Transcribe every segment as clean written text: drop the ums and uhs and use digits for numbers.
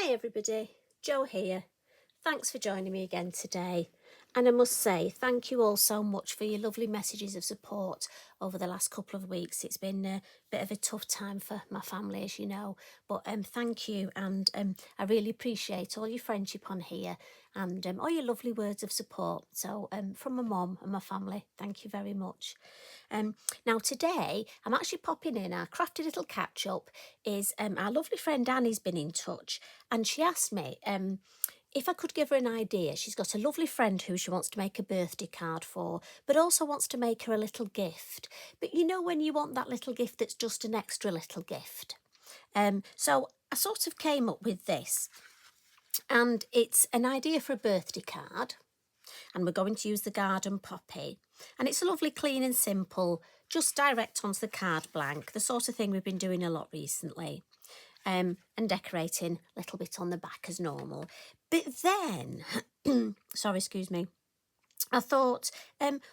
Hi everybody, Jo here. Thanks for joining me again today. And I must say, thank you all so much for your lovely messages of support over the last couple of weeks. It's been a bit of a tough time for my family, as you know, but thank you, and I really appreciate all your friendship on here and all your lovely words of support. So from my mum and my family, thank you very much. Now today, I'm actually popping in. Our crafty little catch up is our lovely friend Annie's been in touch, and she asked me if I could give her an idea. She's got a lovely friend who she wants to make a birthday card for, but also wants to make her a little gift. But you know when you want that little gift that's just an extra little gift. So I sort of came up with this, and it's an idea for a birthday card, and we're going to use the garden poppy. And it's a lovely, clean and simple, just direct onto the card blank, the sort of thing we've been doing a lot recently. And decorating a little bit on the back as normal. But then, sorry, excuse me, I thought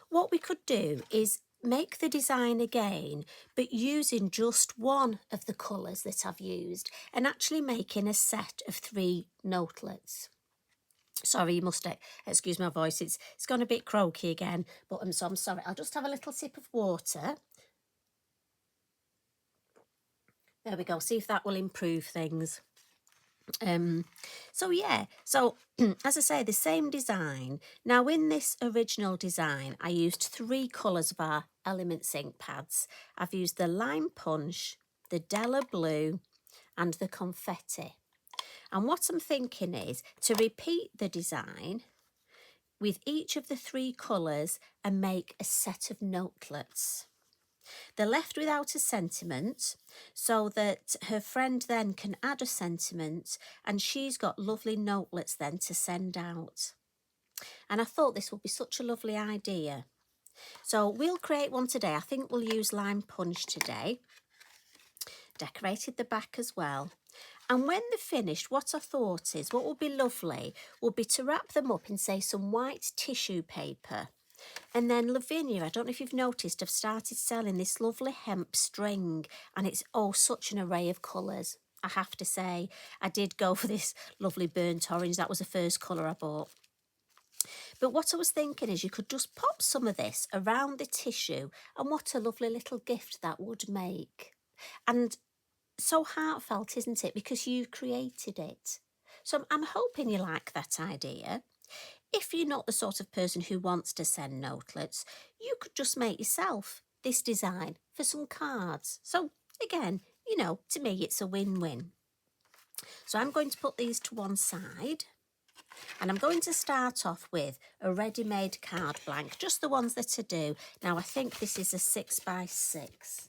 what we could do is make the design again, but using just one of the colours that I've used, and actually making a set of 3 notelets. Sorry, you must excuse my voice. It's gone a bit croaky again, but I'm sorry. I'll just have a little sip of water. There we go. See if that will improve things. So as I say, the same design. Now in this original design, I used 3 colours of our Elements ink pads. I've used the Lime Punch, the Della Blue and the Confetti. And what I'm thinking is to repeat the design with each of the 3 colours and make a set of notelets. They're left without a sentiment so that her friend then can add a sentiment, and she's got lovely notelets then to send out. And I thought this would be such a lovely idea. So we'll create one today. I think we'll use Lime Punch today. Decorated the back as well. And when they're finished, what I thought is what would be lovely would be to wrap them up in, say, some white tissue paper. And then Lavinia, I don't know if you've noticed, I've started selling this lovely hemp string, and it's such an array of colours. I have to say, I did go for this lovely burnt orange. That was the first colour I bought. But what I was thinking is you could just pop some of this around the tissue, and what a lovely little gift that would make. And so heartfelt, isn't it? Because you created it. So I'm hoping you like that idea. If you're not the sort of person who wants to send notelets, you could just make yourself this design for some cards. So again, you know, to me, it's a win-win. So I'm going to put these to one side, and I'm going to start off with a ready-made card blank, just the ones that I do. Now, I think this is a 6x6.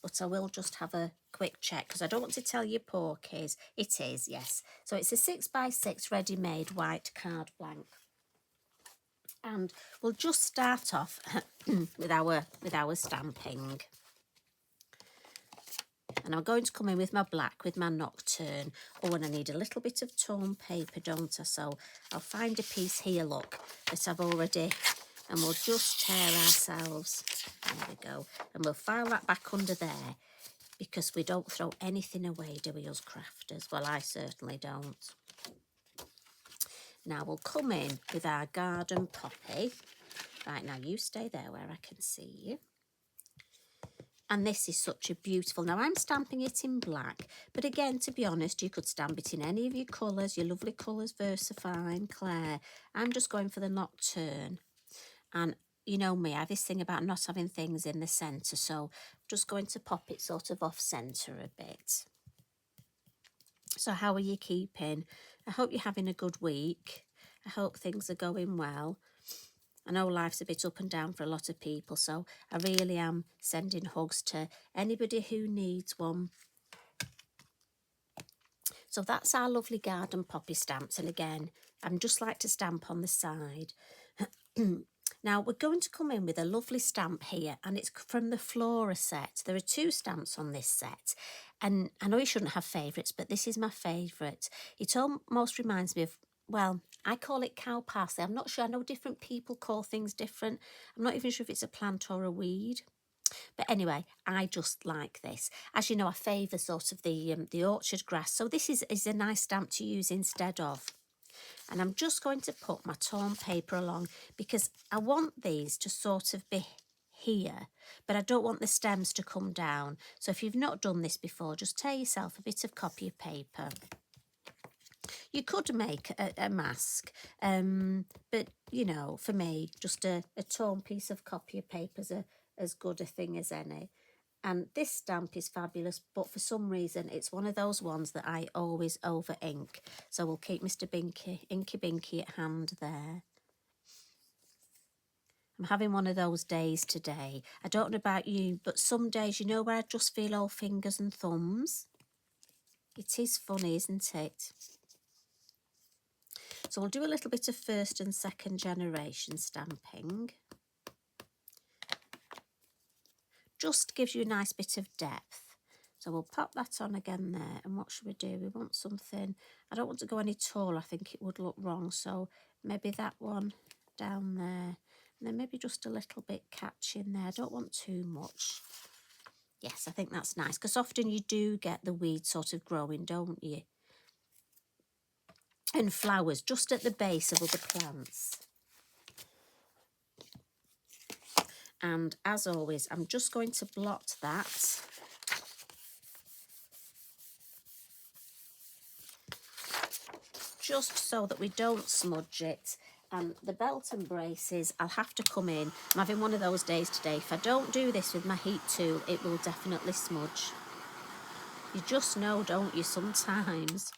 But I will just have a quick check because I don't want to tell you porkies. It is, yes. So it's a 6x6 ready-made white card blank. And we'll just start off with our stamping. And I'm going to come in with my black, with my Nocturne. Oh, and I need a little bit of torn paper, don't I? So I'll find a piece here, look, that I've already... And we'll just tear ourselves. There we go. And we'll file that back under there because we don't throw anything away, do we, us crafters? Well, I certainly don't. Now we'll come in with our garden poppy. Right, now you stay there where I can see you. And this is such a beautiful... Now, I'm stamping it in black. But again, to be honest, you could stamp it in any of your colours, your lovely colours, Versafine, Claire. I'm just going for the Nocturne. And you know me, I have this thing about not having things in the centre, so I'm just going to pop it sort of off centre a bit. So how are you keeping? I hope you're having a good week. I hope things are going well. I know life's a bit up and down for a lot of people, so I really am sending hugs to anybody who needs one. So that's our lovely garden poppy stamps, and again, I'm just like to stamp on the side. Now, we're going to come in with a lovely stamp here, and it's from the Flora set. There are 2 stamps on this set, and I know you shouldn't have favourites, but this is my favourite. It almost reminds me of, well, I call it cow parsley. I'm not sure. I know different people call things different. I'm not even sure if it's a plant or a weed. But anyway, I just like this. As you know, I favour sort of the orchard grass. So this is a nice stamp to use instead of. And I'm just going to put my torn paper along because I want these to sort of be here, but I don't want the stems to come down. So if you've not done this before, just tear yourself a bit of copy of paper. You could make a mask, but, you know, for me, just a torn piece of copy of paper is as good a thing as any. And this stamp is fabulous, but for some reason, it's one of those ones that I always over ink. So we'll keep Mr. Inky Binky at hand there. I'm having one of those days today. I don't know about you, but some days, you know, where I just feel all fingers and thumbs. It is funny, isn't it? So we'll do a little bit of first and second generation stamping. Just gives you a nice bit of depth. So we'll pop that on again there. And what should we do? We want something, I don't want to go any taller, I think it would look wrong. So maybe that one down there. And then maybe just a little bit catching there. I don't want too much. Yes, I think that's nice. Because often you do get the weed sort of growing, don't you? And flowers just at the base of other plants. And as always, I'm just going to blot that. Just so that we don't smudge it. And the belt and braces, I'll have to come in. I'm having one of those days today. If I don't do this with my heat tool, it will definitely smudge. You just know, don't you, sometimes.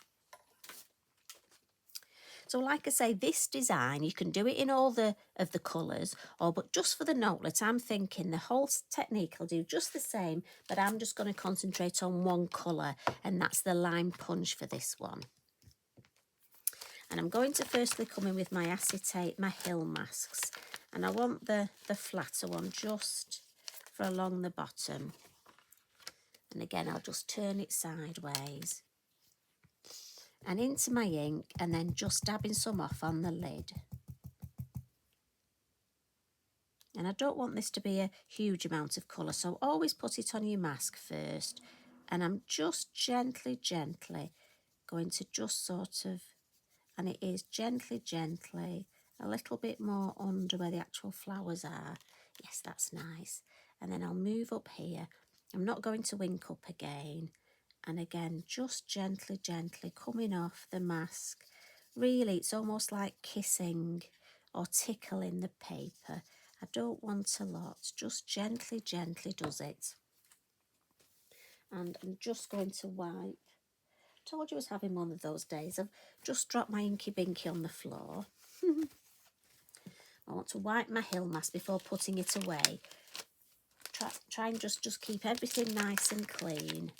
So like I say, this design, you can do it in all of the colours, but just for the notelet, I'm thinking the whole technique I'll do just the same, but I'm just going to concentrate on one colour, and that's the lime punch for this one. And I'm going to firstly come in with my acetate, my hill masks, and I want the flatter one just for along the bottom. And again, I'll just turn it sideways and into my ink, and then just dabbing some off on the lid. And I don't want this to be a huge amount of colour, so always put it on your mask first. And I'm just gently going to just sort of, and it is gently, a little bit more under where the actual flowers are. Yes, that's nice. And then I'll move up here. I'm not going to wink up again. And again, just gently coming off the mask. Really, it's almost like kissing or tickling the paper. I don't want a lot, just gently does it. And I'm just going to wipe. Told you I was having one of those days. I've just dropped my Inky Binky on the floor. I want to wipe my hill mask before putting it away. Try and just keep everything nice and clean.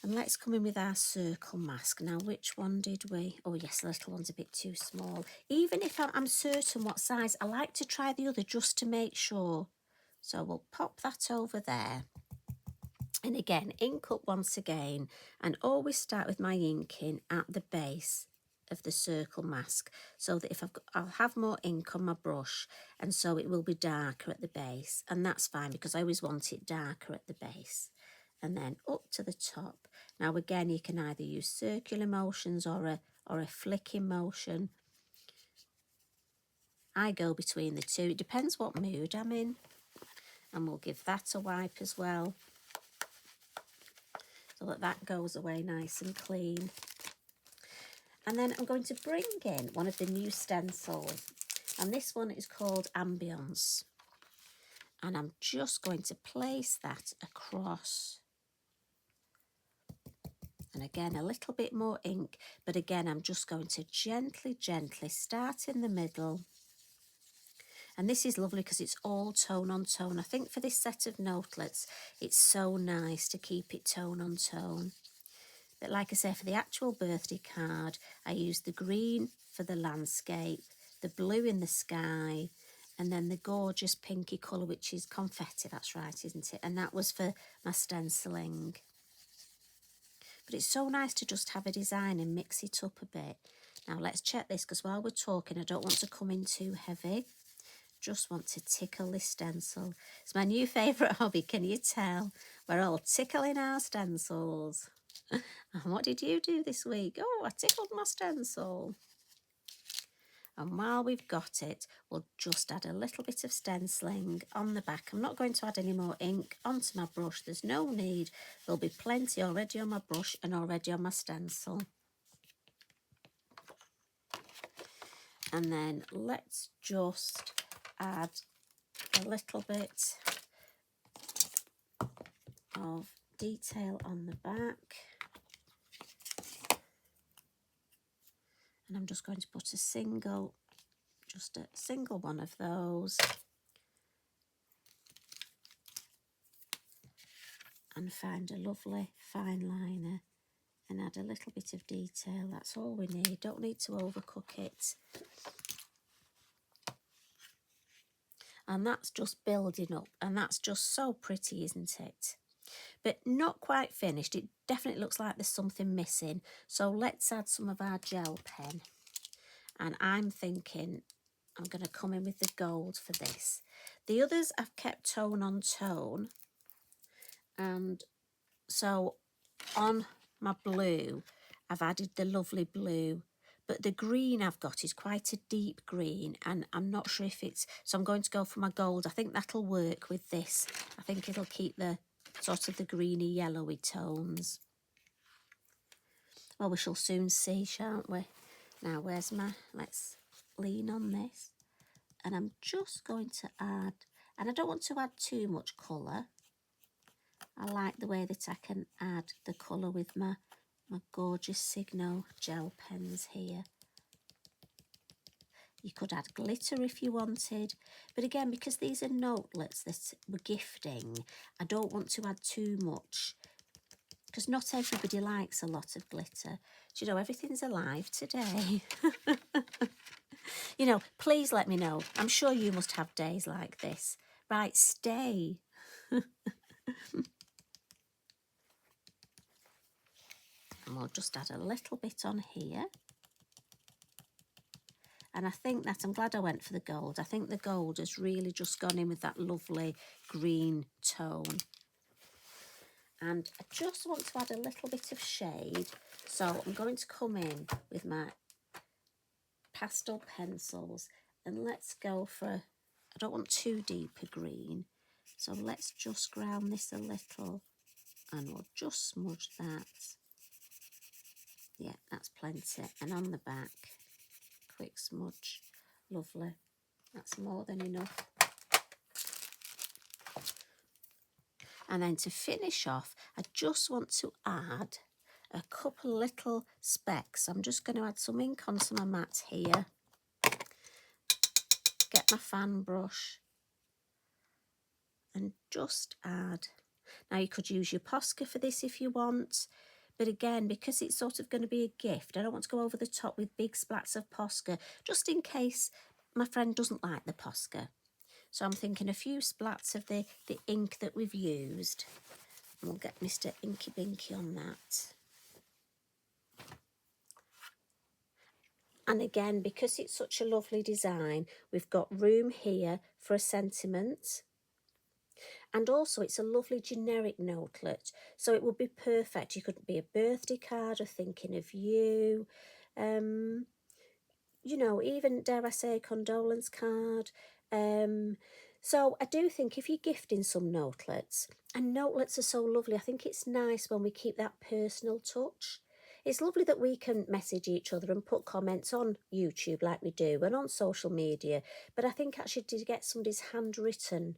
And let's come in with our circle mask. Now, which one did we? Oh, yes, the little one's a bit too small. Even if I'm certain what size, I like to try the other just to make sure. So we'll pop that over there. And again, ink up once again. And always start with my inking at the base of the circle mask. So that if I'll have more ink on my brush. And so it will be darker at the base. And that's fine because I always want it darker at the base. And then up to the top. Now again, you can either use circular motions or a flicking motion. I go between the two. It depends what mood I'm in. And we'll give that a wipe as well, so that goes away nice and clean. And then I'm going to bring in one of the new stencils. And this one is called Ambience. And I'm just going to place that across. And again, a little bit more ink, but again, I'm just going to gently start in the middle. And this is lovely because it's all tone on tone. I think for this set of notelets, it's so nice to keep it tone on tone. But like I say, for the actual birthday card, I used the green for the landscape, the blue in the sky, and then the gorgeous pinky colour, which is confetti, that's right, isn't it? And that was for my stenciling. But it's so nice to just have a design and mix it up a bit. Now let's check this, because while we're talking, I don't want to come in too heavy. just want to tickle this stencil. It's my new favourite hobby, can you tell? We're all tickling our stencils. And what did you do this week? Oh, I tickled my stencil. And while we've got it, we'll just add a little bit of stenciling on the back. I'm not going to add any more ink onto my brush. There's no need. There'll be plenty already on my brush and already on my stencil. And then let's just add a little bit of detail on the back. And I'm just going to put just a single one of those. And find a lovely fine liner and add a little bit of detail. That's all we need. Don't need to overcook it. And that's just building up, and that's just so pretty, isn't it? But not quite finished. It definitely looks like there's something missing. So let's add some of our gel pen. And I'm thinking I'm going to come in with the gold for this. The others I've kept tone on tone. And so on my blue, I've added the lovely blue. But the green I've got is quite a deep green, and I'm not sure if it's... So I'm going to go for my gold. I think that'll work with this. I think it'll keep the sort of the greeny, yellowy tones. Well, we shall soon see, shan't we? Now, where's my... Let's lean on this. And I'm just going to add... And I don't want to add too much colour. I like the way that I can add the colour with my gorgeous Signo gel pens here. You could add glitter if you wanted, but again, because these are notelets that we're gifting, I don't want to add too much, because not everybody likes a lot of glitter. Do you know, everything's alive today. You know, please let me know. I'm sure you must have days like this. Right, stay. And we'll just add a little bit on here. And I think that, I'm glad I went for the gold. I think the gold has really just gone in with that lovely green tone. And I just want to add a little bit of shade. So I'm going to come in with my pastel pencils. And let's go for, I don't want too deep a green. So let's just ground this a little. And we'll just smudge that. Yeah, that's plenty. And on the back, quick smudge. Lovely. That's more than enough. And then to finish off, I just want to add a couple little specks. I'm just going to add some ink onto my mat here. Get my fan brush. And just add. Now you could use your Posca for this if you want. But again, because it's sort of going to be a gift, I don't want to go over the top with big splats of Posca, just in case my friend doesn't like the Posca. So I'm thinking a few splats of the ink that we've used. And we'll get Mr. Inky Binky on that. And again, because it's such a lovely design, we've got room here for a sentiment. And also it's a lovely generic notelet, so it would be perfect. You could be a birthday card or thinking of you, you know, even, dare I say, a condolence card. So I do think if you're gifting some notelets, and notelets are so lovely, I think it's nice when we keep that personal touch. It's lovely that we can message each other and put comments on YouTube like we do and on social media, but I think actually to get somebody's handwritten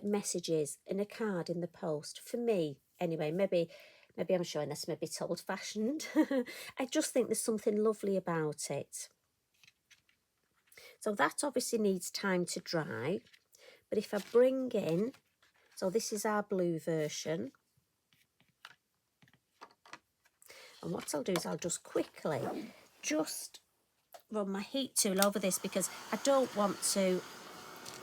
messages in a card in the post, for me anyway, maybe I'm showing this, maybe it's old-fashioned. I just think there's something lovely about it. So that obviously needs time to dry, but if I bring in, so this is our blue version, and what I'll do is I'll just quickly run my heat tool over this because I don't want to,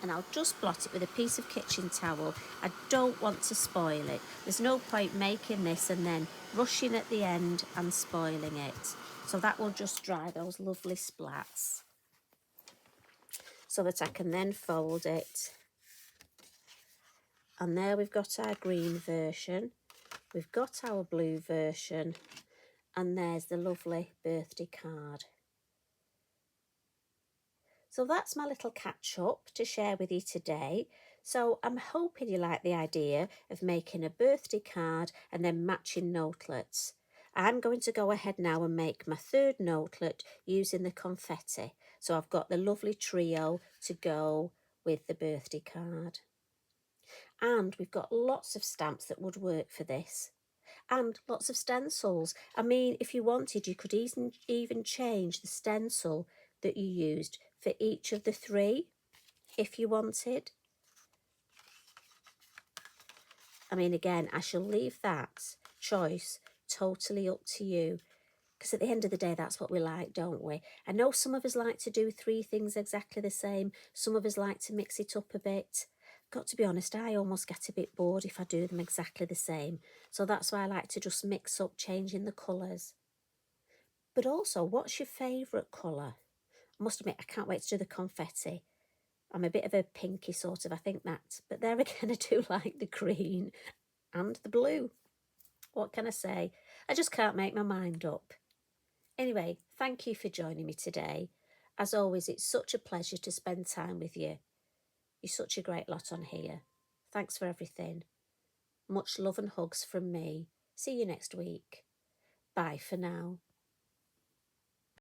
and I'll just blot it with a piece of kitchen towel. I don't want to spoil it. There's no point making this and then rushing at the end and spoiling it. So that will just dry those lovely splats. so that I can then fold it. And there we've got our green version, we've got our blue version, and there's the lovely birthday card. So that's my little catch up to share with you today. So I'm hoping you like the idea of making a birthday card and then matching notelets. I'm going to go ahead now and make my third notelet using the confetti. So I've got the lovely trio to go with the birthday card. And we've got lots of stamps that would work for this. And lots of stencils. I mean, if you wanted, you could even change the stencil that you used for each of the three, if you wanted. I mean, again, I shall leave that choice totally up to you, because at the end of the day, that's what we like, don't we? I know some of us like to do three things exactly the same. Some of us like to mix it up a bit. Got to be honest, I almost get a bit bored if I do them exactly the same. So that's why I like to just mix up, changing the colours. But also, what's your favourite colour? I must admit, I can't wait to do the confetti. I'm a bit of a pinky sort of, I think that. But there again, I do like the green and the blue. What can I say? I just can't make my mind up. Anyway, thank you for joining me today. As always, it's such a pleasure to spend time with you. You're such a great lot on here. Thanks for everything. Much love and hugs from me. See you next week. Bye for now.